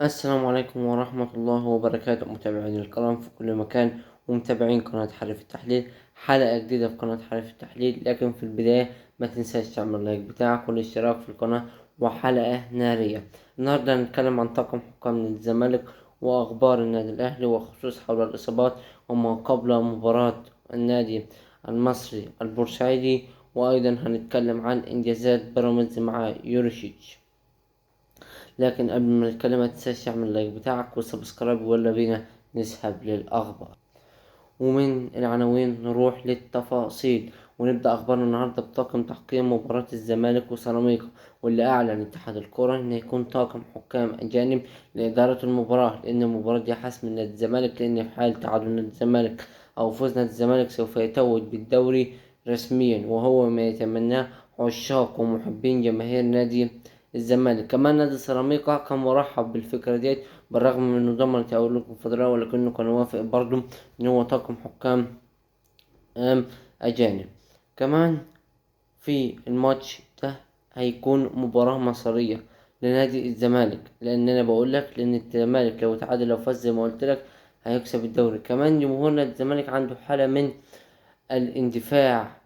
السلام عليكم ورحمة الله وبركاته، متابعين الكرام في كل مكان ومتابعين قناة حرف التحليل. حلقة جديدة في قناة حرف التحليل، لكن في البداية ما تنساش تعمل لايك بتاعك والاشتراك في القناة، وحلقة نارية. النهاردة هنتكلم عن طاقم حكام نادي الزمالك وأخبار النادي الأهلي، وخصوص حول الإصابات وما قبل مباراة النادي المصري البورسعيدي. وأيضا هنتكلم عن إنجازات بيراميدز مع يوريشيتش. لكن قبل ما نتكلم متنساش تعمل لايك بتاعك وسبسكرايب، ويلا بينا نذهب للأخبار. ومن العناوين نروح للتفاصيل، ونبدأ أخبارنا النهاردة بطاقم تحكيم مباراة الزمالك وسيراميكا، واللي أعلن اتحاد الكرة إن يكون طاقم حكام أجانب لإدارة المباراة، لأن المباراة دي حسم نادي الزمالك، لأن في حال تعادل نادي الزمالك أو فوز نادي الزمالك سوف يتوج بالدوري رسميا، وهو ما يتمناه عشاق ومحبين جماهير نادي الزمالك. كمان نادي سيراميكا كان مرحب بالفكرة ديت، بالرغم من انه ضمن تأهل الكونفدرالية، ولكنه كان وافق برضه ان هو طاقم حكام اجانب. كمان في الماتش ده هيكون مباراة مصيرية لنادي الزمالك، لان انا بقول لك لان الزمالك لو تعادل لو فاز زي ما قلت لك هيكسب الدوري. كمان جمهور نادي الزمالك عنده حالة من الاندفاع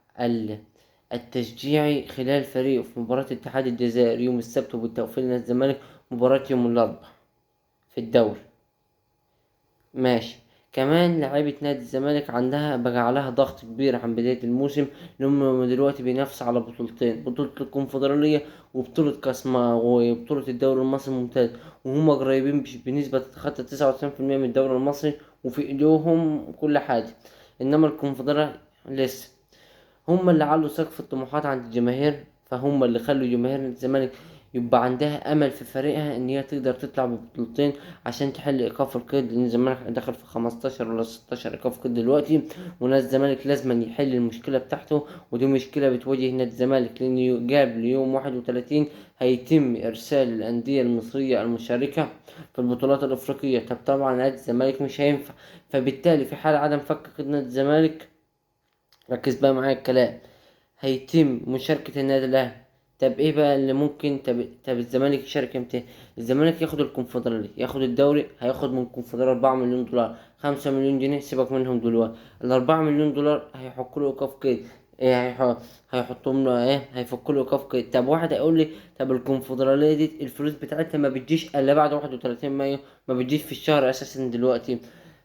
التشجيعي خلال فريقه في مباراة اتحاد الجزائر يوم السبت، وبالتوفيق لنادي الزمالك مباراة يوم الأربعاء في الدوري. ماشي. كمان لعيبة نادي الزمالك بقى عليها ضغط كبير عن بداية الموسم، لأنهم دلوقتي بينافسوا على بطولتين، بطولة الكونفدرالية وبطولة وبطولة الدوري المصري الممتاز، وهم قريبين بنسبة تتخطى 99% من الدوري المصري، وفي ايديهم كل حاجة. انما الكونفدرالية لسه. هم اللي علوا سقف الطموحات عند الجماهير، فهم اللي خلوا جماهير الزمالك يبقى عندها امل في فريقها ان هي تقدر تطلع ببطولتين عشان تحل ايقاف القيد، لان الزمالك دخل في 15 ولا 16 ايقاف قيد دلوقتي. ونادي الزمالك لازم يحل المشكله بتاعته، ودي مشكله بتواجه نادي الزمالك، لان جاب ليوم 31 هيتم ارسال الانديه المصريه المشاركه في البطولات الافريقيه. طب طبعا نادي الزمالك مش هينفع، فبالتالي في حال عدم فك قيد نادي الزمالك، ركز بقى معايا الكلام، هيتم مشاركة النادي الأهلي. طب ايه بقى اللي ممكن؟ طب الزمالك يشارك امتى؟ الزمالك ياخد الكونفدرالية، ياخد الدوري، هياخد من الكونفدرالية 4 مليون دولار، 5 مليون جنيه سيبك منهم دلوقتي. ال4 مليون دولار هيحكوا له ايقاف قيد. ايه هيحطهم له ايه؟ هيفكوا له ايقاف قيد. طب واحد هيقول لي طب الكونفدرالية دي الفلوس بتاعتها ما بتجيش الا بعد 31 مايو، ما بتجيش في الشهر اساسا دلوقتي.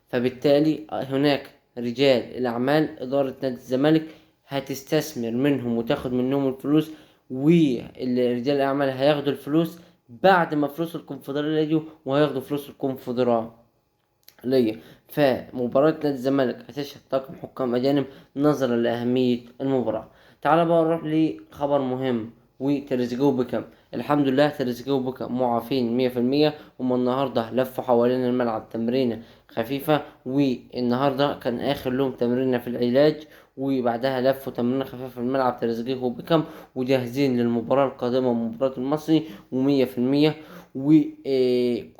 فبالتالي هناك رجال الأعمال إدارة نادي الزمالك هتستثمر منهم وتاخد منهم الفلوس، ورجال الأعمال هياخدوا الفلوس بعد ما فلوس الكونفدرالية يجوا، وهياخدوا فلوس الكونفدرالية. فمباراة نادي الزمالك هتشهد طاقم حكام أجانب نظرا لأهمية المباراة. تعال بقى نروح لخبر مهم، وتريزيجيه وبيكهام. الحمد لله تريزيجيه وبيكهام معافين 100%. هما النهاردة لفوا حوالين الملعب تمرينة خفيفة، والنهاردة كان آخر لهم تمرينة في العلاج، وبعدها لفوا تمرينة خفيفة في الملعب تريزيجيه وبيكهام، وجاهزين للمباراة القادمة مباراة المصري و100%.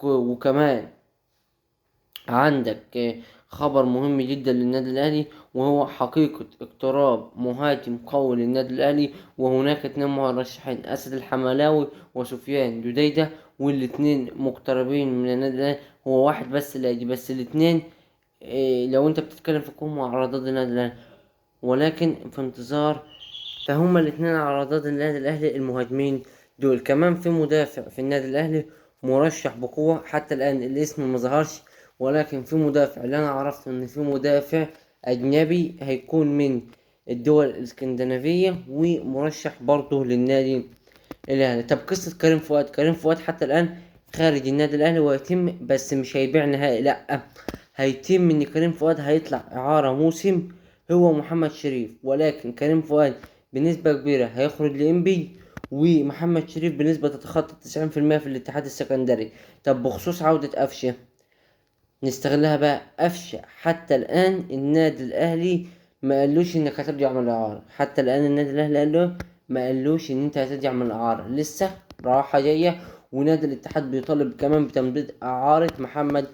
وكمان عندك خبر مهم جدا للنادي الاهلي، وهو حقيقة اقتراب مهاجم قوي للنادي الاهلي. وهناك 2 مرشحين، اسد الحملاوي وسفيان جديدة، والاتنين مقتربين من النادي الاهلي. هو واحد بس اللي هيجي، بس الاتنين لو انت بتتكلم في كون معارضات النادي الاهلي، ولكن في انتظار. فهما الاتنين عرضات النادي الاهلي المهاجمين دول. كمان في مدافع في النادي الاهلي مرشح بقوة، حتى الان الاسم مظهرش، ولكن في مدافع اللي انا عرفت ان في مدافع اجنبي هيكون من الدول الاسكندنافية، ومرشح برضه للنادي الاهلي. طب قصة كريم فؤاد، كريم فؤاد حتى الان خارج النادي الاهلي، ويتم بس مش هيبيع نهائي، لا، هيتم ان كريم فؤاد هيطلع اعارة موسم هو محمد شريف، ولكن كريم فؤاد بنسبة كبيرة هيخرج لإنبي، ومحمد شريف بنسبة تتخطى 90% في الاتحاد السكندري. طب بخصوص عودة قفشة، نستغلها بقى. قفشة حتى الآن النادي الأهلي ما قالوش إنك هترجع من الإعارة، حتى الآن النادي الأهلي قال له ما قالوش إن أنت هترجع من الإعارة، لسه راحة جاية. ونادي الاتحاد بيطالب كمان بتمديد إعارة محمد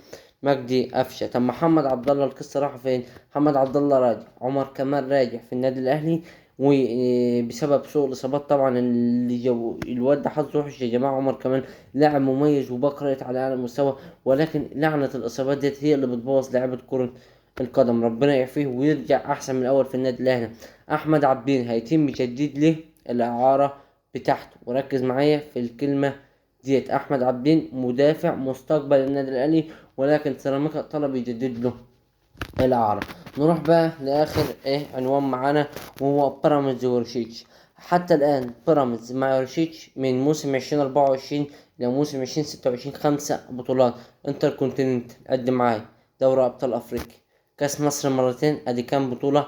مجدي قفشة. طب محمد عبد الله القصة راح فين؟ محمد عبد الله راجع، عمر كمال راجع في النادي الأهلي، وبسبب سوء الاصابات طبعا الواد ده حظه وحش يا جماعه. عمر كمان لاعب مميز وبقرأت على اعلى مستوى، ولكن لعنه الاصابات ديت هي اللي بتبوظ لعيبه كره القدم. ربنا يعافيه ويرجع احسن من الاول في النادي الاهلي. احمد عبدين هيتم تجديد له الاعاره بتاعته، وركز معايا في الكلمه ديت. احمد عبدين مدافع مستقبل النادي الاهلي، ولكن سيراميكا طلب يجدد له الإعارة. نروح بقى لآخر عنوان معانا، وهو بيراميدز ويورشيتش. حتى الآن بيراميدز مع يورشيتش من موسم 2024 لموسم 2026 5 بطولات انتر كونتيننت. قد معاي دوري أبطال أفريقيا، كأس مصر مرتين، أدي كام بطولة؟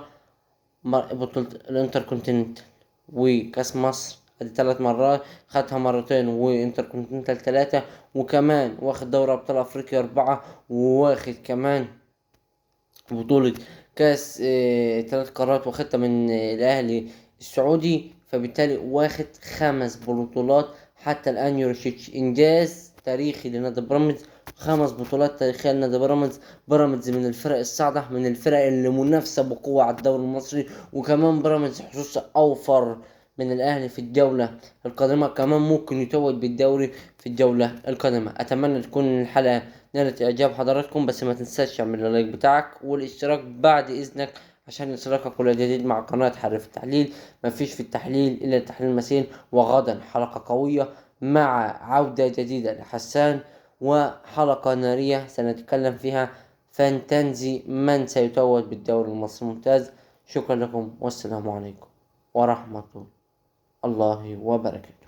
بطولة الانتر كونتيننت وكأس مصر ادي 3 مرات، خدها مرتين، وانتر كونتيننتال 3، وكمان واخد دوري أبطال أفريقيا 4، وواخد كمان بطولة كاس 3 قارات، واخدها من الاهلي السعودي. فبالتالي واخد 5 بطولات حتى الان. يورشيتش انجاز تاريخي لنادي بيراميدز، 5 بطولات تاريخية لنادي بيراميدز. بيراميدز من الفرق الصاعدة، من الفرق اللي منافسة بقوة على الدوري المصري. وكمان بيراميدز حظوظه اوفر من الاهلي في الجولة القادمة، كمان ممكن يتوج بالدوري في الجولة القادمة. اتمنى تكون الحلقة نالت اعجاب حضراتكم، بس ما تنساش تعمل اللايك بتاعك والاشتراك بعد اذنك عشان يوصلك كل جديد مع قناة حرف التحليل. مفيش في التحليل الا تحليل مسين. وغدا حلقة قوية مع عودة جديدة لحسان، وحلقة نارية سنتكلم فيها فانتنزي من سيتوج بالدوري المصري الممتاز. شكرا لكم والسلام عليكم ورحمة الله وبركاته.